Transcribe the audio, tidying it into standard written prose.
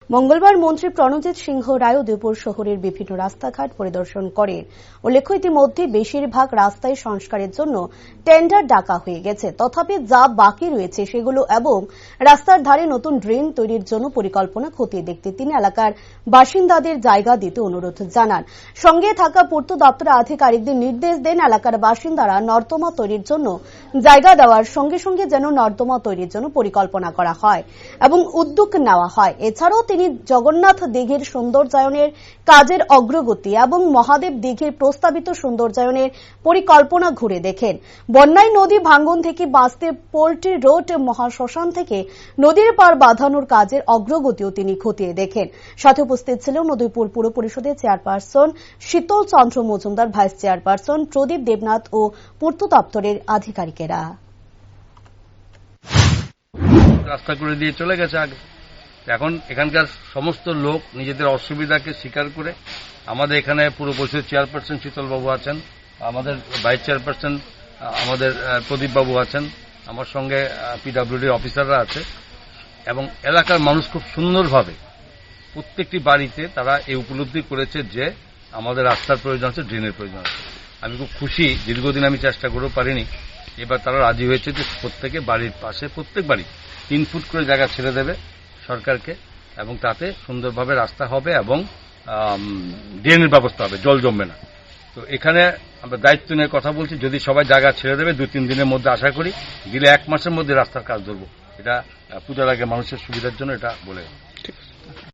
মঙ্গলবার মন্ত্রী প্রণজিৎ সিংহ রায় উদয়পুর শহরের বিভিন্ন রাস্তাঘাট পরিদর্শন করেন। উল্লেখ্য, ইতিমধ্যে বেশিরভাগ রাস্তায় সংস্কারের জন্য টেন্ডার ডাকা হয়ে গেছে। তথাপি যা বাকি রয়েছে সেগুলো এবং রাস্তার ধারে নতুন ড্রেন তৈরির জন্য পরিকল্পনা খতিয়ে দেখতে তিনি এলাকার বাসিন্দাদের জায়গা দিতে অনুরোধ জানান। সঙ্গে থাকা পূর্ত দপ্তরের আধিকারিকদের নির্দেশ দেন এলাকার বাসিন্দারা নর্দমা তৈরির জন্য জায়গা দেওয়ার সঙ্গে সঙ্গে যেন নর্দমা তৈরির জন্য পরিকল্পনা করা হয় এবং উদ্যোগ নেওয়া হয়। এছাড়াও তিনি জগন্নাথ দিঘির সৌন্দর্যায়নের কাজের অগ্রগতি এবং মহাদেব দিঘির প্রস্তাবিত সৌন্দর্যায়নের পরিকল্পনা ঘুরে দেখেন। বন্যায় নদী ভাঙ্গন থেকে বাঁচতে পোল্ট্রি রোড মহাশ্মশান থেকে নদীর পার বাঁধানোর কাজের অগ্রগতিও তিনি খতিয়ে দেখেন। সাথে উপস্থিত ছিলেন উদয়পুর পুর পরিষদের চেয়ারপারসন শীতল চন্দ্র মজুমদার, ভাইস চেয়ারপারসন প্রদীপ দেবনাথ ও পূর্ত দপ্তরের আধিকারিকেরা। রাস্তা করে দিয়ে চলে গেছে আগে। এখন এখানকার সমস্ত লোক নিজেদের অসুবিধাকে স্বীকার করে আমাদের এখানে পুর পরিষদের চেয়ারপারসন শীতলবাবু আছেন, আমাদের ভাইস চেয়ারপারসন আমাদের প্রদীপবাবু আছেন, আমার সঙ্গে পিডব্লিউডির অফিসাররা আছে এবং এলাকার মানুষ খুব সুন্দরভাবে প্রত্যেকটি বাড়িতে তারা এই উপলব্ধি করেছে যে আমাদের রাস্তার প্রয়োজন আছে, ড্রেনের প্রয়োজন আছে। আমি খুব খুশি, দীর্ঘদিন আমি চেষ্টা করেও পারিনি, এবার তারা রাজি হয়েছে যে প্রত্যেকে বাড়ির পাশে প্রত্যেক বাড়ি 3 ফুট করে জায়গা ছেড়ে দেবে সরকারকে এবং তাতে সুন্দরভাবে রাস্তা হবে এবং ড্রেনের ব্যবস্থা হবে, জল জমবে না। তো এখানে আমরা দায়িত্ব নিয়ে কথা বলছি, যদি সবাই জায়গা ছেড়ে দেবে 2-3 দিনের মধ্যে আশা করি, দিলে 1 মাসের মধ্যে রাস্তার কাজ ধরবো। এটা পূজার আগে মানুষের সুবিধার জন্য এটা বলে।